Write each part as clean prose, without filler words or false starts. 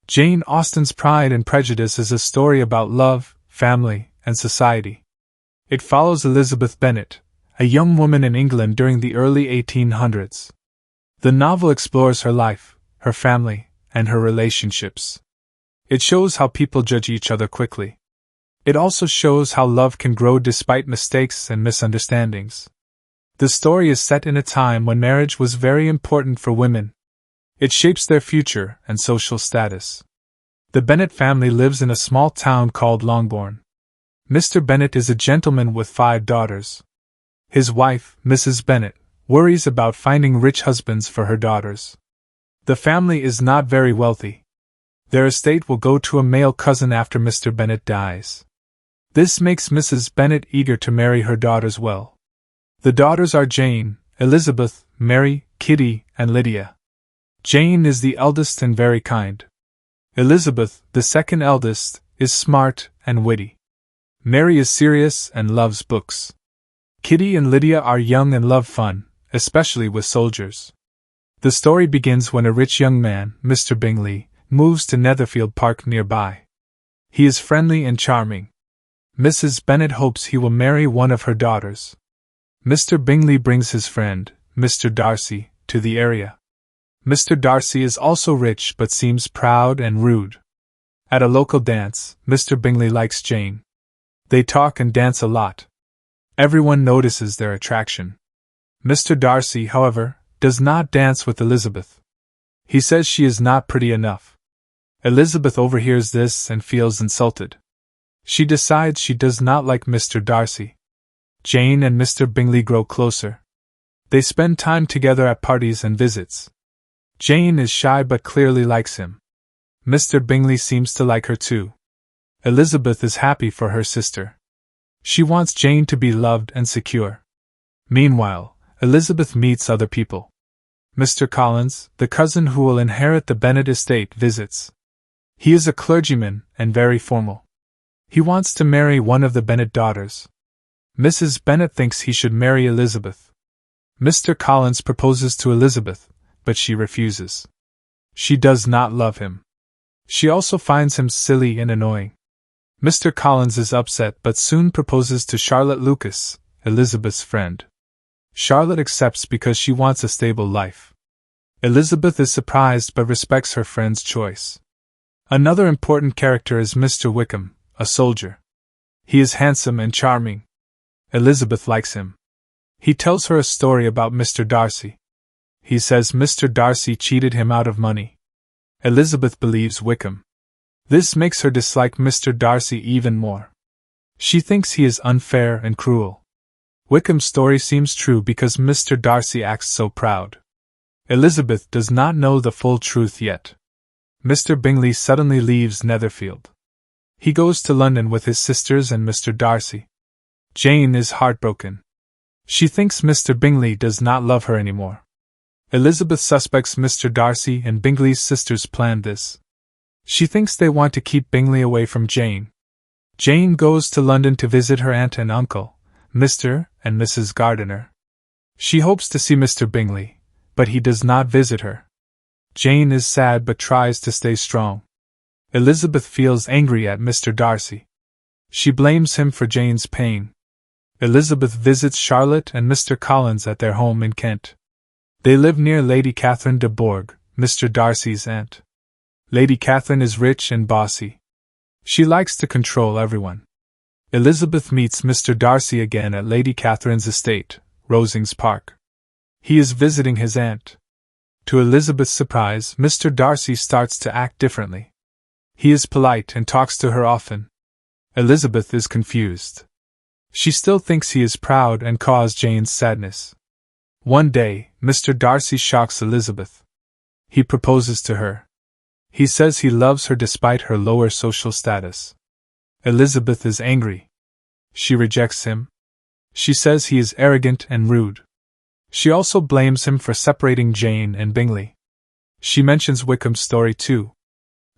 Jane Austen's Pride and Prejudice is a story about love, family, and society. It follows Elizabeth Bennet, a young woman in England during the early 1800s. The novel explores her life, her family, and her relationships. It shows how people judge each other quickly. It also shows how love can grow despite mistakes and misunderstandings. The story is set in a time when marriage was very important for women. It shapes their future and social status. The Bennet family lives in a small town called Longbourn. Mr. Bennet is a gentleman with 5 daughters. His wife, Mrs. Bennet, worries about finding rich husbands for her daughters. The family is not very wealthy. Their estate will go to a male cousin after Mr. Bennet dies. This makes Mrs. Bennet eager to marry her daughters well. The daughters are Jane, Elizabeth, Mary, Kitty, and Lydia. Jane is the eldest and very kind. Elizabeth, the second eldest, is smart and witty. Mary is serious and loves books. Kitty and Lydia are young and love fun, especially with soldiers. The story begins when a rich young man, Mr. Bingley, moves to Netherfield Park nearby. He is friendly and charming. Mrs. Bennet hopes he will marry one of her daughters. Mr. Bingley brings his friend, Mr. Darcy, to the area. Mr. Darcy is also rich but seems proud and rude. At a local dance, Mr. Bingley likes Jane. They talk and dance a lot. Everyone notices their attraction. Mr. Darcy, however, does not dance with Elizabeth. He says she is not pretty enough. Elizabeth overhears this and feels insulted. She decides she does not like Mr. Darcy. Jane and Mr. Bingley grow closer. They spend time together at parties and visits. Jane is shy but clearly likes him. Mr. Bingley seems to like her too. Elizabeth is happy for her sister. She wants Jane to be loved and secure. Meanwhile, Elizabeth meets other people. Mr. Collins, the cousin who will inherit the Bennet estate, visits. He is a clergyman and very formal. He wants to marry one of the Bennet daughters. Mrs. Bennet thinks he should marry Elizabeth. Mr. Collins proposes to Elizabeth, but she refuses. She does not love him. She also finds him silly and annoying. Mr. Collins is upset but soon proposes to Charlotte Lucas, Elizabeth's friend. Charlotte accepts because she wants a stable life. Elizabeth is surprised but respects her friend's choice. Another important character is Mr. Wickham, a soldier. He is handsome and charming. Elizabeth likes him. He tells her a story about Mr. Darcy. He says Mr. Darcy cheated him out of money. Elizabeth believes Wickham. This makes her dislike Mr. Darcy even more. She thinks he is unfair and cruel. Wickham's story seems true because Mr. Darcy acts so proud. Elizabeth does not know the full truth yet. Mr. Bingley suddenly leaves Netherfield. He goes to London with his sisters and Mr. Darcy. Jane is heartbroken. She thinks Mr. Bingley does not love her anymore. Elizabeth suspects Mr. Darcy and Bingley's sisters planned this. She thinks they want to keep Bingley away from Jane. Jane goes to London to visit her aunt and uncle, Mr. and Mrs. Gardiner. She hopes to see Mr. Bingley, but he does not visit her. Jane is sad but tries to stay strong. Elizabeth feels angry at Mr. Darcy. She blames him for Jane's pain. Elizabeth visits Charlotte and Mr. Collins at their home in Kent. They live near Lady Catherine de Bourgh, Mr. Darcy's aunt. Lady Catherine is rich and bossy. She likes to control everyone. Elizabeth meets Mr. Darcy again at Lady Catherine's estate, Rosings Park. He is visiting his aunt. To Elizabeth's surprise, Mr. Darcy starts to act differently. He is polite and talks to her often. Elizabeth is confused. She still thinks he is proud and caused Jane's sadness. One day, Mr. Darcy shocks Elizabeth. He proposes to her. He says he loves her despite her lower social status. Elizabeth is angry. She rejects him. She says he is arrogant and rude. She also blames him for separating Jane and Bingley. She mentions Wickham's story too.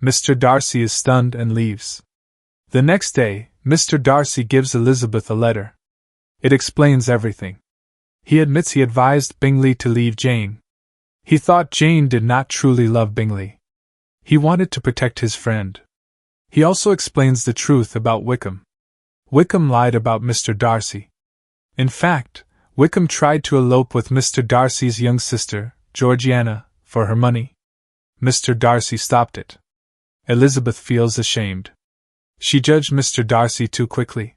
Mr. Darcy is stunned and leaves. The next day, Mr. Darcy gives Elizabeth a letter. It explains everything. He admits he advised Bingley to leave Jane. He thought Jane did not truly love Bingley. He wanted to protect his friend. He also explains the truth about Wickham. Wickham lied about Mr. Darcy. In fact, Wickham tried to elope with Mr. Darcy's young sister, Georgiana, for her money. Mr. Darcy stopped it. Elizabeth feels ashamed. She judged Mr. Darcy too quickly.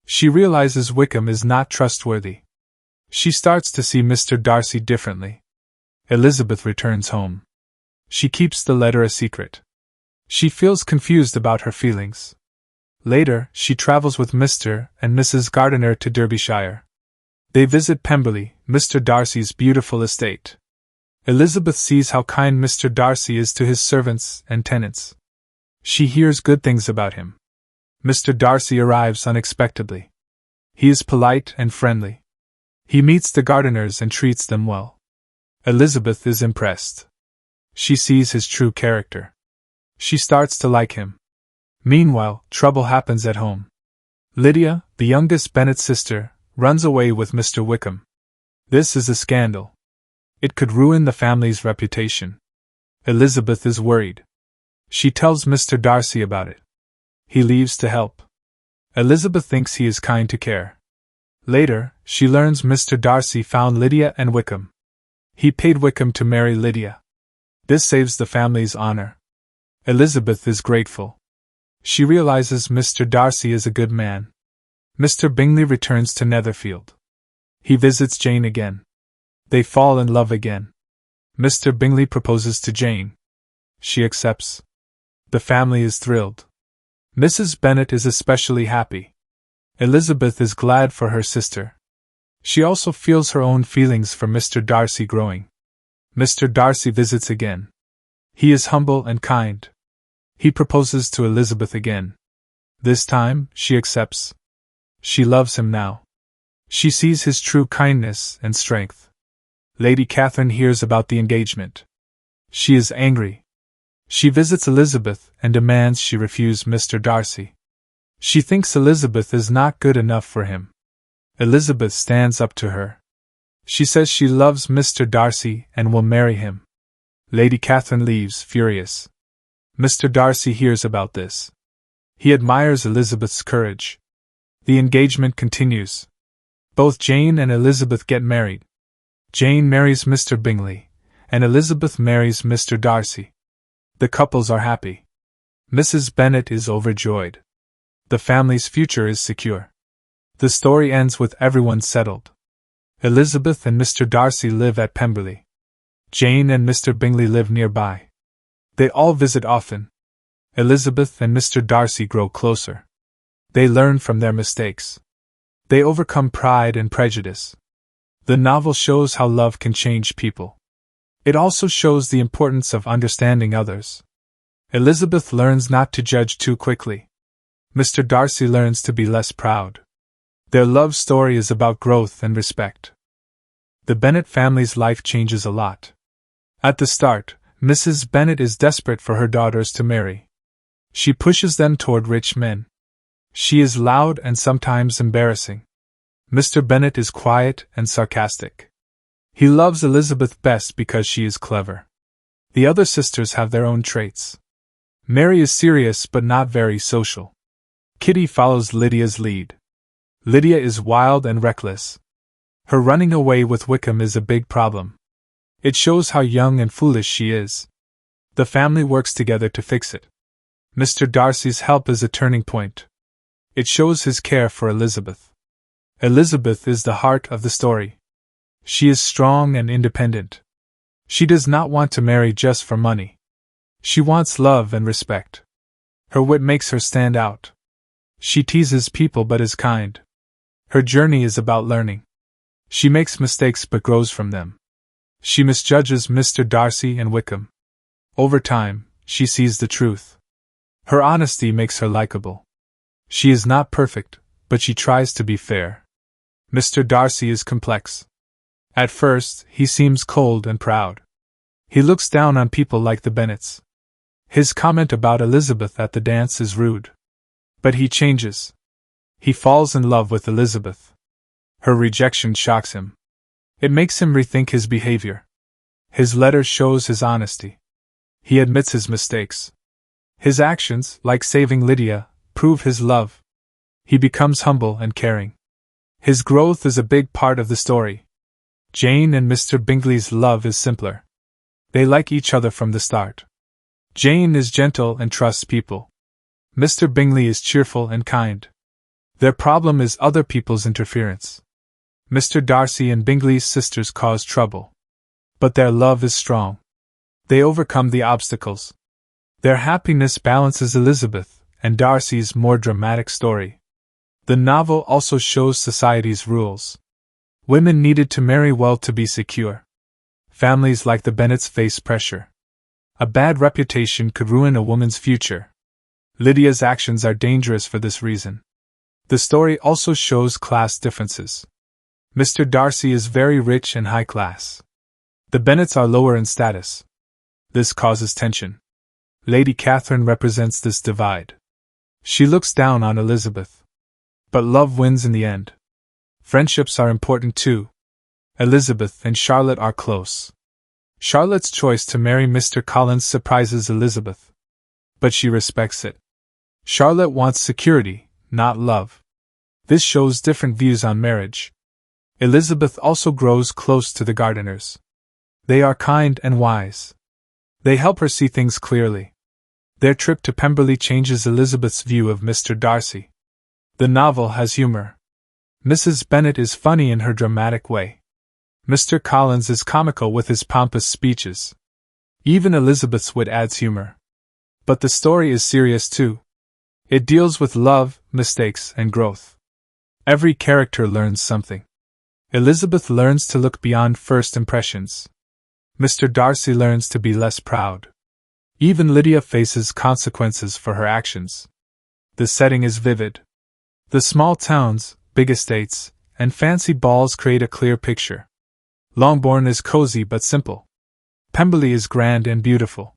She realizes Wickham is not trustworthy. She starts to see Mr. Darcy differently. Elizabeth returns home. She keeps the letter a secret. She feels confused about her feelings. Later, she travels with Mr. and Mrs. Gardiner to Derbyshire. They visit Pemberley, Mr. Darcy's beautiful estate. Elizabeth sees how kind Mr. Darcy is to his servants and tenants. She hears good things about him. Mr. Darcy arrives unexpectedly. He is polite and friendly. He meets the Gardiners and treats them well. Elizabeth is impressed. She sees his true character. She starts to like him. Meanwhile, trouble happens at home. Lydia, the youngest Bennet sister, runs away with Mr. Wickham. This is a scandal. It could ruin the family's reputation. Elizabeth is worried. She tells Mr. Darcy about it. He leaves to help. Elizabeth thinks he is kind to care. Later, she learns Mr. Darcy found Lydia and Wickham. He paid Wickham to marry Lydia. This saves the family's honor. Elizabeth is grateful. She realizes Mr. Darcy is a good man. Mr. Bingley returns to Netherfield. He visits Jane again. They fall in love again. Mr. Bingley proposes to Jane. She accepts. The family is thrilled. Mrs. Bennet is especially happy. Elizabeth is glad for her sister. She also feels her own feelings for Mr. Darcy growing. Mr. Darcy visits again. He is humble and kind. He proposes to Elizabeth again. This time, she accepts. She loves him now. She sees his true kindness and strength. Lady Catherine hears about the engagement. She is angry. She visits Elizabeth and demands she refuse Mr. Darcy. She thinks Elizabeth is not good enough for him. Elizabeth stands up to her. She says she loves Mr. Darcy and will marry him. Lady Catherine leaves, furious. Mr. Darcy hears about this. He admires Elizabeth's courage. The engagement continues. Both Jane and Elizabeth get married. Jane marries Mr. Bingley, and Elizabeth marries Mr. Darcy. The couples are happy. Mrs. Bennet is overjoyed. The family's future is secure. The story ends with everyone settled. Elizabeth and Mr. Darcy live at Pemberley. Jane and Mr. Bingley live nearby. They all visit often. Elizabeth and Mr. Darcy grow closer. They learn from their mistakes. They overcome pride and prejudice. The novel shows how love can change people. It also shows the importance of understanding others. Elizabeth learns not to judge too quickly. Mr. Darcy learns to be less proud. Their love story is about growth and respect. The Bennet family's life changes a lot. At the start, Mrs. Bennet is desperate for her daughters to marry. She pushes them toward rich men. She is loud and sometimes embarrassing. Mr. Bennet is quiet and sarcastic. He loves Elizabeth best because she is clever. The other sisters have their own traits. Mary is serious but not very social. Kitty follows Lydia's lead. Lydia is wild and reckless. Her running away with Wickham is a big problem. It shows how young and foolish she is. The family works together to fix it. Mr. Darcy's help is a turning point. It shows his care for Elizabeth. Elizabeth is the heart of the story. She is strong and independent. She does not want to marry just for money. She wants love and respect. Her wit makes her stand out. She teases people but is kind. Her journey is about learning. She makes mistakes but grows from them. She misjudges Mr. Darcy and Wickham. Over time, she sees the truth. Her honesty makes her likable. She is not perfect, but she tries to be fair. Mr. Darcy is complex. At first, he seems cold and proud. He looks down on people like the Bennets. His comment about Elizabeth at the dance is rude. But he changes. He falls in love with Elizabeth. Her rejection shocks him. It makes him rethink his behavior. His letter shows his honesty. He admits his mistakes. His actions, like saving Lydia, prove his love. He becomes humble and caring. His growth is a big part of the story. Jane and Mr. Bingley's love is simpler. They like each other from the start. Jane is gentle and trusts people. Mr. Bingley is cheerful and kind. Their problem is other people's interference. Mr. Darcy and Bingley's sisters cause trouble. But their love is strong. They overcome the obstacles. Their happiness balances Elizabeth and Darcy's more dramatic story. The novel also shows society's rules. Women needed to marry well to be secure. Families like the Bennets face pressure. A bad reputation could ruin a woman's future. Lydia's actions are dangerous for this reason. The story also shows class differences. Mr. Darcy is very rich and high class. The Bennets are lower in status. This causes tension. Lady Catherine represents this divide. She looks down on Elizabeth. But love wins in the end. Friendships are important too. Elizabeth and Charlotte are close. Charlotte's choice to marry Mr. Collins surprises Elizabeth. But she respects it. Charlotte wants security, not love. This shows different views on marriage. Elizabeth also grows close to the Gardiners. They are kind and wise. They help her see things clearly. Their trip to Pemberley changes Elizabeth's view of Mr. Darcy. The novel has humor. Mrs. Bennet is funny in her dramatic way. Mr. Collins is comical with his pompous speeches. Even Elizabeth's wit adds humor. But the story is serious too. It deals with love, mistakes, and growth. Every character learns something. Elizabeth learns to look beyond first impressions. Mr. Darcy learns to be less proud. Even Lydia faces consequences for her actions. The setting is vivid. The small towns, big estates, and fancy balls create a clear picture. Longbourn is cozy but simple. Pemberley is grand and beautiful.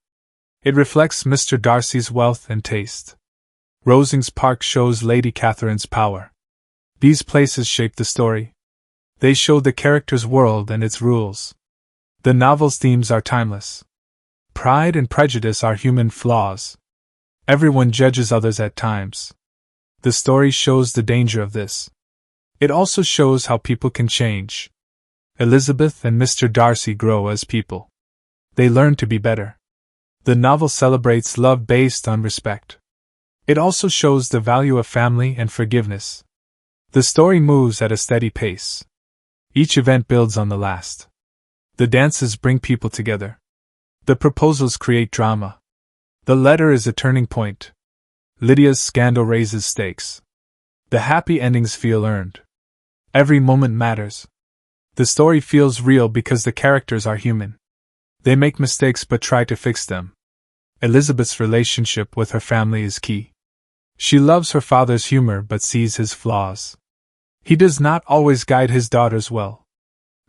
It reflects Mr. Darcy's wealth and taste. Rosings Park shows Lady Catherine's power. These places shape the story. They show the character's world and its rules. The novel's themes are timeless. Pride and prejudice are human flaws. Everyone judges others at times. The story shows the danger of this. It also shows how people can change. Elizabeth and Mr. Darcy grow as people. They learn to be better. The novel celebrates love based on respect. It also shows the value of family and forgiveness. The story moves at a steady pace. Each event builds on the last. The dances bring people together. The proposals create drama. The letter is a turning point. Lydia's scandal raises stakes. The happy endings feel earned. Every moment matters. The story feels real because the characters are human. They make mistakes but try to fix them. Elizabeth's relationship with her family is key. She loves her father's humor but sees his flaws. He does not always guide his daughters well.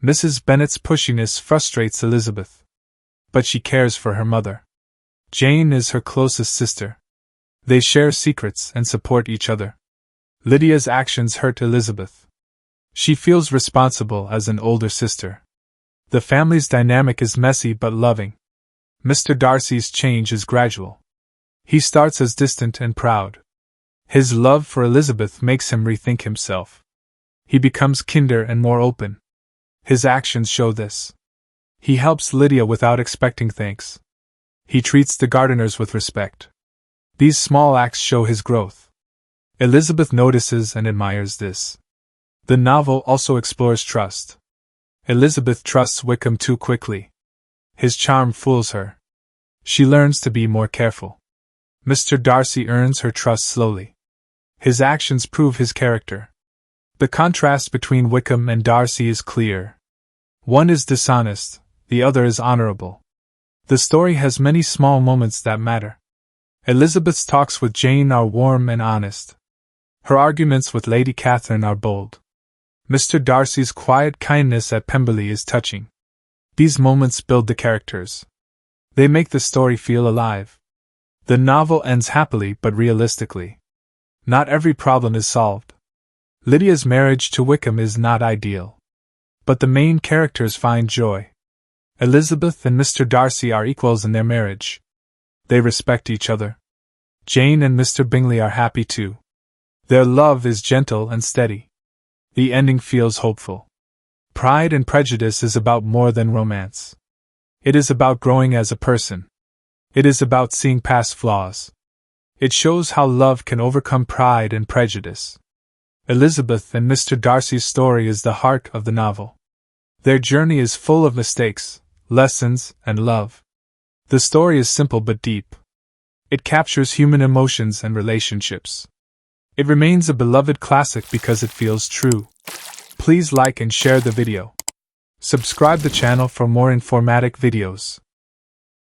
Mrs. Bennet's pushiness frustrates Elizabeth. But she cares for her mother. Jane is her closest sister. They share secrets and support each other. Lydia's actions hurt Elizabeth. She feels responsible as an older sister. The family's dynamic is messy but loving. Mr. Darcy's change is gradual. He starts as distant and proud. His love for Elizabeth makes him rethink himself. He becomes kinder and more open. His actions show this. He helps Lydia without expecting thanks. He treats the Gardiners with respect. These small acts show his growth. Elizabeth notices and admires this. The novel also explores trust. Elizabeth trusts Wickham too quickly. His charm fools her. She learns to be more careful. Mr. Darcy earns her trust slowly. His actions prove his character. The contrast between Wickham and Darcy is clear. One is dishonest, the other is honorable. The story has many small moments that matter. Elizabeth's talks with Jane are warm and honest. Her arguments with Lady Catherine are bold. Mr. Darcy's quiet kindness at Pemberley is touching. These moments build the characters. They make the story feel alive. The novel ends happily but realistically. Not every problem is solved. Lydia's marriage to Wickham is not ideal. But the main characters find joy. Elizabeth and Mr. Darcy are equals in their marriage. They respect each other. Jane and Mr. Bingley are happy too. Their love is gentle and steady. The ending feels hopeful. Pride and Prejudice is about more than romance. It is about growing as a person. It is about seeing past flaws. It shows how love can overcome pride and prejudice. Elizabeth and Mr. Darcy's story is the heart of the novel. Their journey is full of mistakes, lessons, and love. The story is simple but deep. It captures human emotions and relationships. It remains a beloved classic because it feels true. Please like and share the video. Subscribe the channel for more informative videos.